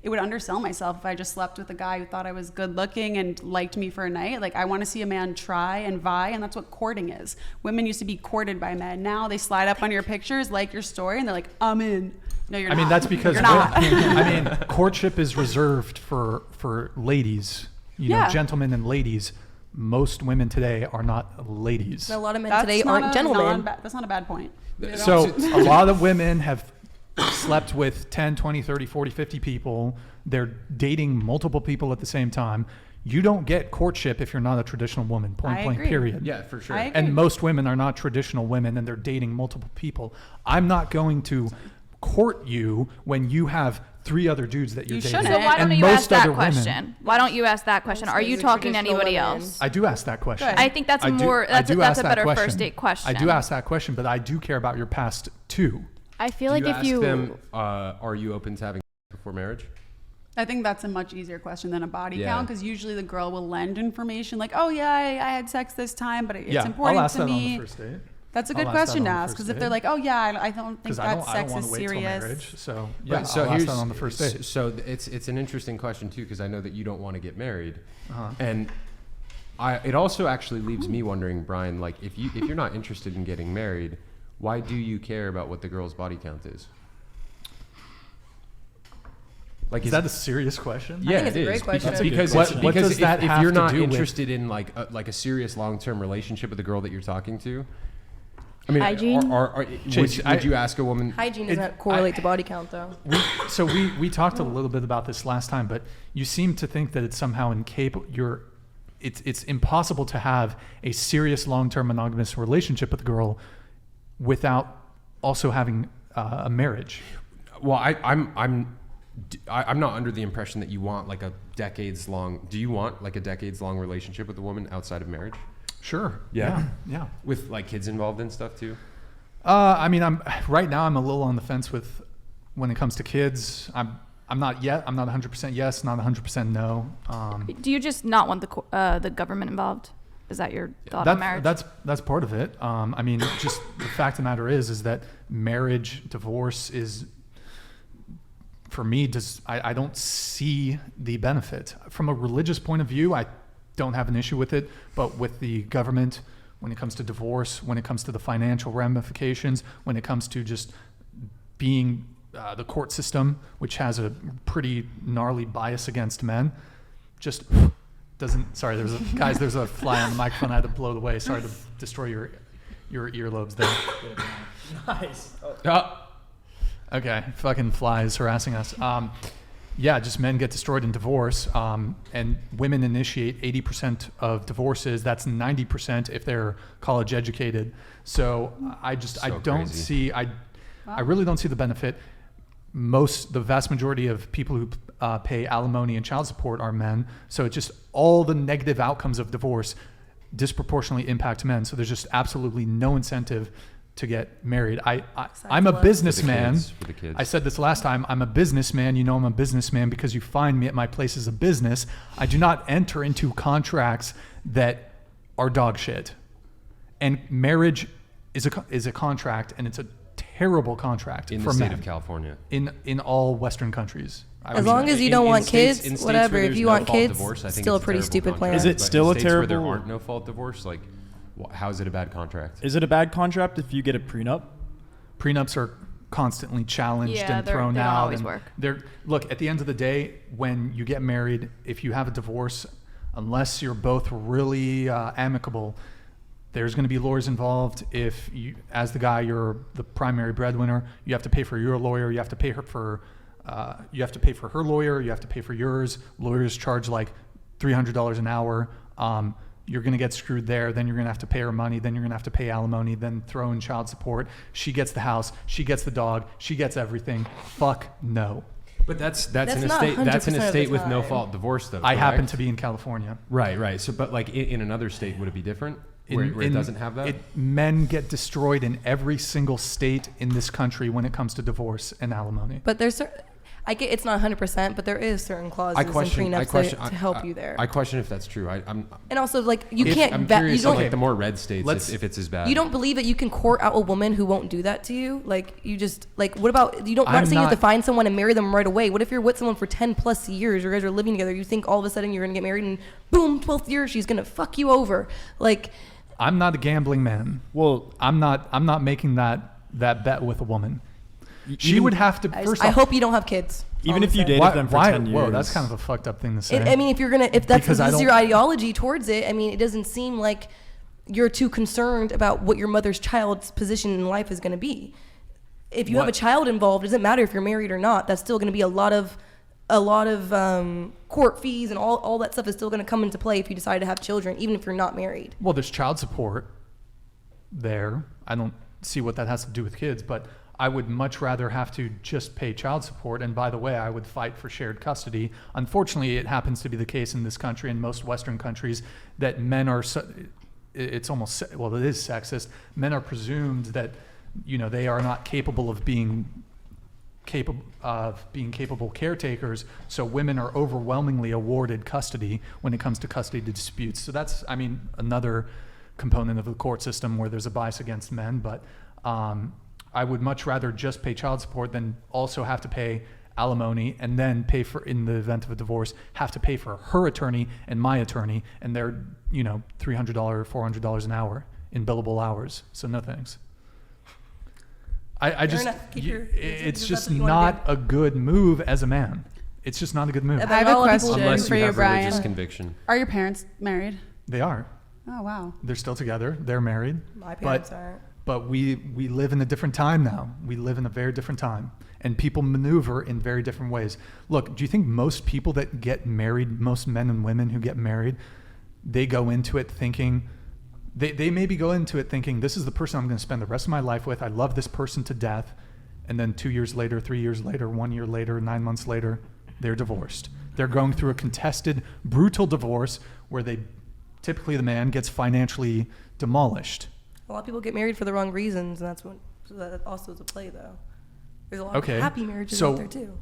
it would undersell myself if I just slept with a guy who thought I was good looking and liked me for a night. Like, I want to see a man try and vie, and that's what courting is. Women used to be courted by men. Now they slide up on your pictures, like your story, and they're like, I'm in. No, you're not. I mean, that's because you're not. I mean, courtship is reserved for ladies, you know, gentlemen and ladies. Most women today are not ladies. A lot of men today aren't gentlemen. That's not a bad point. So a lot of women have slept with 10, 20, 30, 40, 50 people. They're dating multiple people at the same time. You don't get courtship if you're not a traditional woman, point blank, period. Yeah, for sure. And most women are not traditional women, and they're dating multiple people. I'm not going to court you when you have 3 other dudes that you're dating. So why don't you ask that question? Why don't you ask that question? Are you talking to anybody else? I do ask that question. I think that's that's a better first date question. I do ask that question, but I do care about your past too. I feel like if you ask them, are you open to having before marriage? I think that's a much easier question than a body count, because usually the girl will lend information like, oh yeah, I had sex this time, but it's important I'll ask to that me. On the first date. That's a good question to ask, because if they're like, oh yeah, I don't think that sex is serious. Marriage, so yeah, right, so I'll ask that on the first date. So it's an interesting question too, because I know that you don't want to get married, and it also actually leaves me wondering, Brian, like if you're not interested in getting married, why do you care about what the girl's body count is? Like, is that a serious question? Yeah, I think it's a great question. Because what does that have if you're to not do interested in like a serious long-term relationship with the girl that you're talking to, I mean, hygiene. Would you ask a woman? Hygiene doesn't correlate to body count, though. We talked a little bit about this last time, but you seem to think that it's somehow incapable. It's impossible to have a serious long-term monogamous relationship with a girl without also having a marriage. Well, I'm not under the impression that you want like a decades long. Do you want like a decades long relationship with a woman outside of marriage? Huh. Yeah. With like kids involved and stuff too. I mean, right now I'm a little on the fence with when it comes to kids. I'm not yet. I'm not 100% yes, not 100% no. Do you just not want the government involved? Is that your thought on marriage? That's part of it. I mean, just the fact of the matter is that marriage, divorce is, for me, I don't see the benefit. From a religious point of view, I don't have an issue with it, but with the government, when it comes to divorce, when it comes to the financial ramifications, when it comes to just being the court system, which has a pretty gnarly bias against men, just doesn't. Sorry, there's a fly on the microphone. I had to blow it away. Sorry to destroy your earlobes there. Nice. Okay, fucking flies harassing us. Just men get destroyed in divorce, and women initiate 80% of divorces. That's 90% if they're college educated. So I really don't see the benefit. The vast majority of people who pay alimony and child support are men. So it just, all the negative outcomes of divorce disproportionately impact men. So there's just absolutely no incentive to get married. I'm a businessman. For the kids. I said this last time. I'm a businessman. You know I'm a businessman because you find me at my place as a business. I do not enter into contracts that are dog shit. And marriage is a contract, and it's a terrible contract in for the state men. of California. In all Western countries. As long as you don't want kids, states whatever. where If you no want fault kids, divorce, I think still a it's pretty terrible stupid plan. contract. Is it But still in a states where terrible- there aren't no fault divorce? Like, how is it a bad contract? Is it a bad contract if you get a prenup? Prenups are constantly challenged and thrown they don't out. always work. Look, at the end of the day, when you get married, if you have a divorce, unless you're both really amicable, there's going to be lawyers involved. If you, as the guy, you're the primary breadwinner, you have to pay for your lawyer. You have to pay her for her lawyer. You have to pay for yours. Lawyers charge like $300 an hour. You're going to get screwed there. Then you're going to have to pay her money. Then you're going to have to pay alimony. Then throw in child support. She gets the house. She gets the dog. She gets everything. Fuck no. But that's in a not state 100% with no time. fault divorce though. I happen correct? to be in California. Right. So, but like in another state, would it be different? Where it doesn't have that? Men get destroyed in every single state in this country when it comes to divorce and alimony. But I get it's not 100%, but there is certain clauses and prenups to help you there. I question if that's true. And also, like, you I'm can't curious you don't, like the more red states if it's as bad. You don't believe that you can court out a woman who won't do that to you? Like, you just, like, what about, you don't, I'm not saying you have to find someone and marry them right away. What if you're with someone for 10 plus years, you guys are living together, you think all of a sudden you're going to get married and boom, 12th year, she's going to fuck you over. Like, I'm not a gambling man. Well, I'm not making that bet with a woman. She would have to. First I off, hope you don't have kids. Even if you dated them for 10 years. Whoa, that's kind of a fucked up thing to say. I mean, if that's your ideology towards it, I mean, it doesn't seem like you're too concerned about what your mother's child's position in life is going to be. If you have a child involved, it doesn't matter if you're married or not. That's still going to be a lot of court fees and all that stuff is still going to come into play if you decide to have children, even if you're not married. Well, there's child support there. I don't see what that has to do with kids, but I would much rather have to just pay child support. And by the way, I would fight for shared custody. Unfortunately, it happens to be the case in this country and most Western countries that men are, it's almost, well, it is sexist. Men are presumed that, you know, they are not capable of being capable caretakers. So women are overwhelmingly awarded custody when it comes to custody disputes. So that's, I mean, another component of the court system where there's a bias against men. But, I would much rather just pay child support than also have to pay alimony and then pay for, in the event of a divorce, have to pay for her attorney and my attorney, and they're, you know, $300, $400 an hour in billable hours. So no thanks. I just, it's just not a good move as a man. It's just not a good move. I have a question Unless for you you, have Brian. religious conviction. Are your parents married? They are. Oh, wow. They're still together. They're married. My parents aren't. But we live in a different time now. We live in a very different time. And people maneuver in very different ways. Look, do you think most people that get married, most men and women who get married, they go into it thinking, they maybe go into it thinking, this is the person I'm going to spend the rest of my life with. I love this person to death. And then 2 years later, 3 years later, 1 year later, 9 months later, they're divorced. They're going through a contested, brutal divorce where typically the man gets financially demolished. A lot of people get married for the wrong reasons, and that also is a play, though. There's a lot of happy marriages out there too.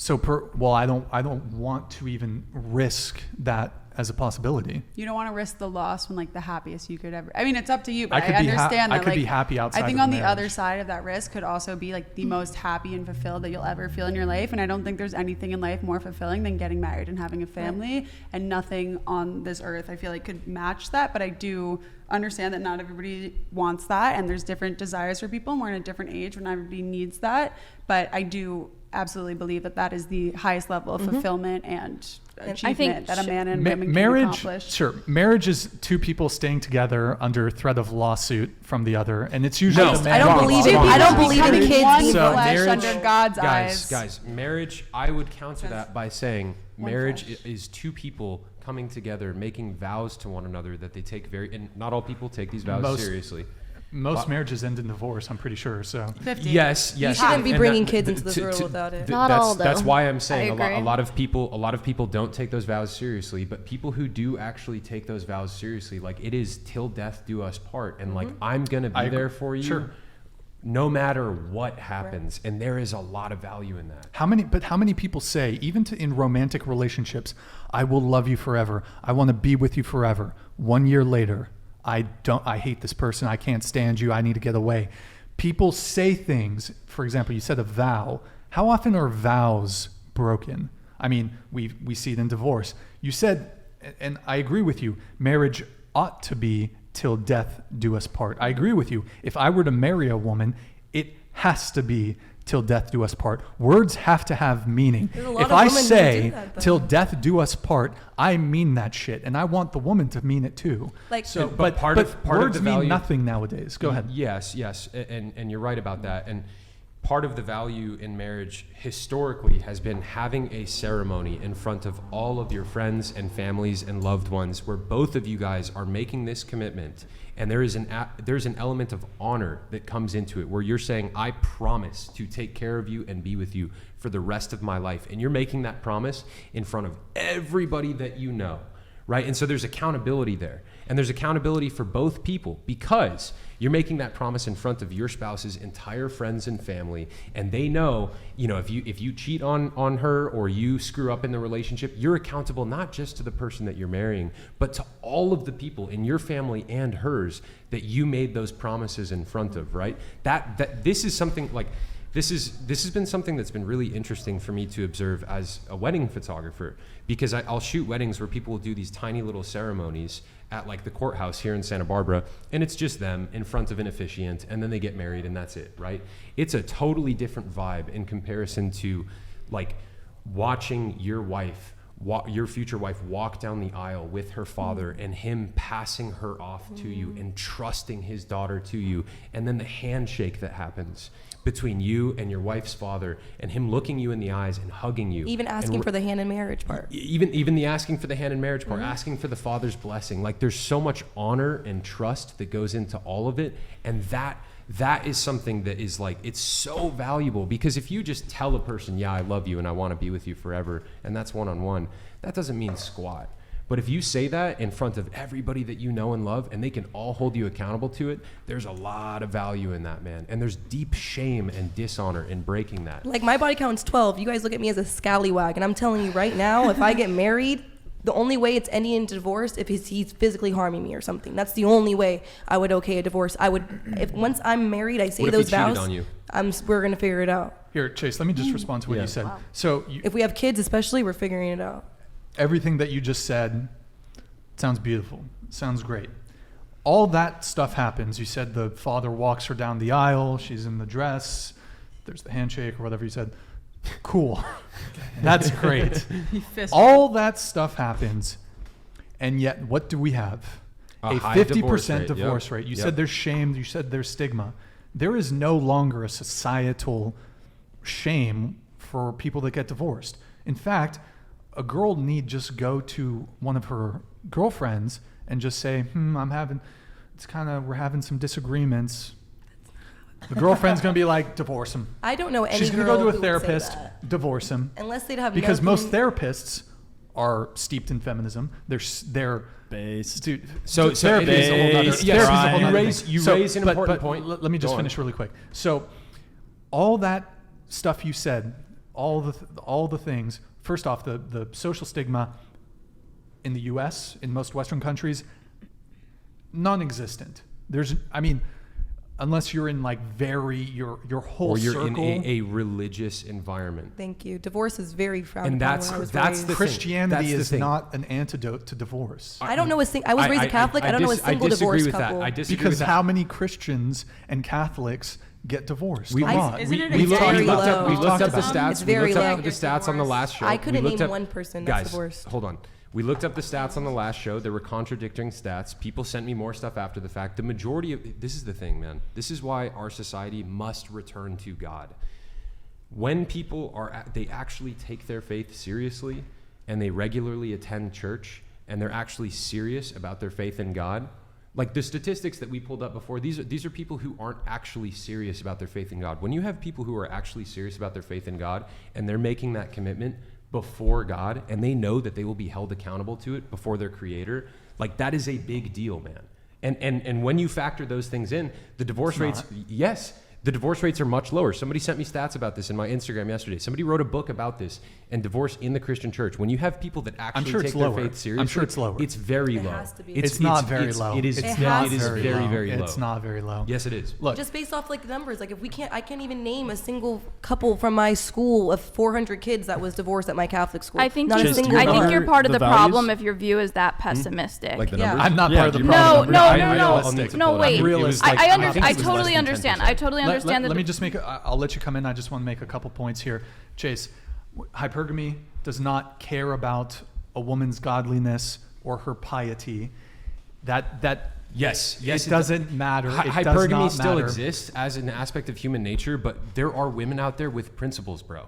I don't want to even risk that as a possibility. You don't want to risk the loss when, like, the happiest you could ever. I mean, it's up to you, but I could understand that. I could be happy outside. I think of on the the marriage. other side of that risk could also be like the most happy and fulfilled that you'll ever feel in your life. And I don't think there's anything in life more fulfilling than getting married and having a family. And nothing on this earth I feel like could match that. But I do understand that not everybody wants that, and there's different desires for people, and we're in a different age when everybody needs that. But I do absolutely believe that is the highest level of fulfillment and achievement that a man and woman can accomplish. Sure, marriage is two people staying together under threat of lawsuit from the other, and it's usually the man. I don't believe it. I don't believe in kids one being flesh marriage, under God's eyes. Guys, marriage, I would counter that by saying marriage is two people coming together, making vows to one another that they take and not all people take these vows seriously. Most marriages end in divorce, I'm pretty sure. So 50. Yes. You shouldn't be bringing kids into this world without it. Not all, though. That's why I'm saying I a lot of people don't take those vows seriously, but people who do actually take those vows seriously, like, it is till death do us part, and like, I'm gonna be there for you, no matter what happens, and there is a lot of value in that. How many people say, even in romantic relationships, I will love you forever, I want to be with you forever. 1 year later, I hate this person, I can't stand you, I need to get away. People say things, for example, you said a vow. How often are vows broken? I mean, we see it in divorce. You said, and I agree with you, marriage ought to be till death do us part. I agree with you. If I were to marry a woman, it has to be till death do us part. Words have to have meaning. If I say till death do us part, I mean that shit, and I want the woman to mean it too. Like, so, but part words of the value mean nothing nowadays. Go ahead. Yes, and you're right about that. And part of the value in marriage historically has been having a ceremony in front of all of your friends and families and loved ones where both of you guys are making this commitment, and there's an element of honor that comes into it where you're saying, I promise to take care of you and be with you for the rest of my life, and you're making that promise in front of everybody that you know, right? And so there's accountability there. And there's accountability for both people because you're making that promise in front of your spouse's entire friends and family. And they know, if you cheat on her or you screw up in the relationship, you're accountable not just to the person that you're marrying, but to all of the people in your family and hers that you made those promises in front of, right? That this is something like, this has been something that's been really interesting for me to observe as a wedding photographer, because I'll shoot weddings where people will do these tiny little ceremonies at like the courthouse here in Santa Barbara, and it's just them in front of an officiant, and then they get married and that's it, right? It's a totally different vibe in comparison to like watching your future wife walk down the aisle with her father and him passing her off to you and trusting his daughter to you, and then the handshake that happens between you and your wife's father and him looking you in the eyes and hugging you. Even asking for the hand in marriage part. Even the asking for the hand in marriage part, asking for the father's blessing. Like there's so much honor and trust that goes into all of it. And that is something that is like, it's so valuable, because if you just tell a person, yeah, I love you and I want to be with you forever, and that's one-on-one, that doesn't mean squat. But if you say that in front of everybody that you know and love, and they can all hold you accountable to it, there's a lot of value in that, man. And there's deep shame and dishonor in breaking that. Like my body count's 12. You guys look at me as a scallywag, and I'm telling you right now, if I get married, the only way it's ending in divorce if he's physically harming me or something. That's the only way I would okay a divorce. If once I'm married, I say those vows. On you? We're gonna figure it out. Here, Chase, let me just respond to what you said. Wow. So If we have kids, especially, we're figuring it out. everything that you just said sounds beautiful, sounds great. All that stuff happens. You said the father walks her down the aisle, she's in the dress, there's the handshake or whatever you said. Cool. That's great. All that stuff happens, and yet what do we have? A 50% divorce rate. You said there's shame, you said there's stigma. There is no longer a societal shame for people that get divorced. In fact, a girl need just go to one of her girlfriends and just say, we're having some disagreements. The girlfriend's going to be like, divorce him. I don't know any She's going to girl go to a who would therapist, say that. divorce him. Unless they'd have Because nothing- most therapists are steeped in feminism. They're based. Dude, So therapy is a whole nother. Yes, therapy is a whole you nother raise- thing. you raise an important point. Let me just Go finish on. really quick. So, all that stuff you said, all the things. First off, the social stigma in the U.S. in most Western countries, non-existent. Unless you're in like your whole or you're circle. in a religious environment. Thank you. Divorce is very frowned And upon that's where I was the raised. thing. Christianity That's the is thing. not an antidote to divorce. I don't know I was raised a Catholic. I don't know a single divorce couple. I disagree Because with that. how many Christians and Catholics get divorced? We- A lot. Isn't it we looked very up low? we looked up the It's stats. very We looked low. up the stats on the last show. I couldn't We looked name up- one person that's Guys, divorced. hold on. We looked up the stats on the last show. There were contradicting stats. People sent me more stuff after the fact. The majority of this is the thing, man. This is why our society must return to God. When people they actually take their faith seriously, and they regularly attend church, and they're actually serious about their faith in God. Like the statistics that we pulled up before, these are people who aren't actually serious about their faith in God. When you have people who are actually serious about their faith in God, and they're making that commitment before God, and they know that they will be held accountable to it before their creator, like that is a big deal, man. And when you factor those things in, the divorce rates, yes, the divorce rates are much lower. Somebody sent me stats about this in my Instagram yesterday. Somebody wrote a book about this and divorce in the Christian church. When you have people that actually take their faith seriously, I'm sure it's lower. It's very It low. has to be. It's not very low. It is. It It has is to be. very, very low. It's not very low. Yes, it is. Look, Just based off like the numbers, like if I can't even name a single couple from my school of 400 kids that was divorced at my Catholic school. I think Not a Just single do you I think remember you're part of the the problem values? if your view is that pessimistic. Like the Yeah. numbers. I'm not Yeah, part of the do you- problem. No, I'm no, no, no. realistic. No, wait. I'm realistic. I think it was totally less than understand. 10%. I totally understand Let that. me just I'll let you come in. I just want to make a couple points here. Chase, hypergamy does not care about a woman's godliness or her piety. Yes, it doesn't matter. It does Hypergamy not still matter. exists as an aspect of human nature, but there are women out there with principles, bro.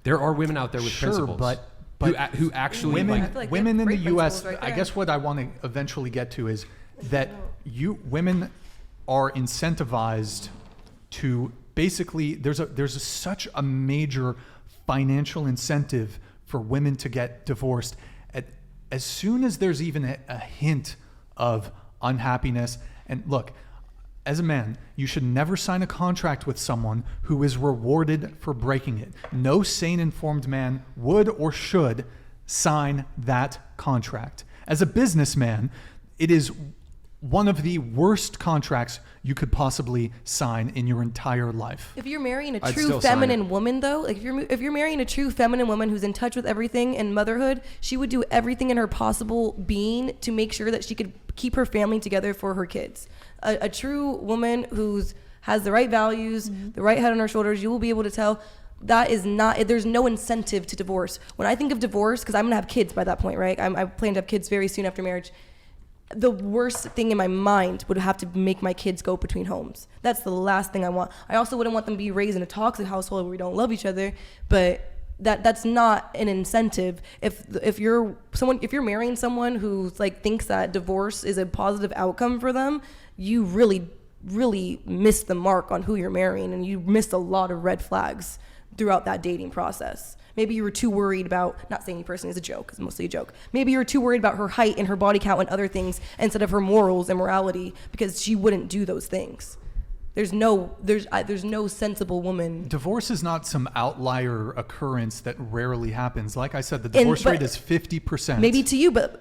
There are women out there with Sure, principles, but who actually women, I feel like women they in have the great U.S. principles right I there. guess what I want to eventually get to is that women are incentivized to basically there's such a major financial incentive for women to get divorced as soon as there's even a hint of unhappiness, and look, as a man, you should never sign a contract with someone who is rewarded for breaking it. No sane, informed man would or should sign that contract. As a businessman, it is one of the worst contracts you could possibly sign in your entire life. If you're marrying a I'd true still sign feminine woman, though, like if you're marrying a true feminine woman who's in touch with everything and motherhood, she would do everything in her possible being to make sure that she could keep her family together for her kids. A true woman who's has the right values, the right head on her shoulders, you will be able to tell that is not, there's no incentive to divorce. When I think of divorce, because I'm gonna have kids by that point, right? I plan to have kids very soon after marriage. The worst thing in my mind would have to make my kids go between homes. That's the last thing I want. I also wouldn't want them to be raised in a toxic household where we don't love each other, but that's not an incentive. If you're marrying someone who like thinks that divorce is a positive outcome for them, you really missed the mark on who you're marrying, and you missed a lot of red flags throughout that dating process. Maybe you were too worried about, not saying you personally as a joke, it's mostly a joke. Maybe you were too worried about her height and her body count and other things instead of her morals and morality, because she wouldn't do those things. There's no sensible woman. Divorce is not some outlier occurrence that rarely happens. Like I said, the divorce rate is 50%. Maybe to you, but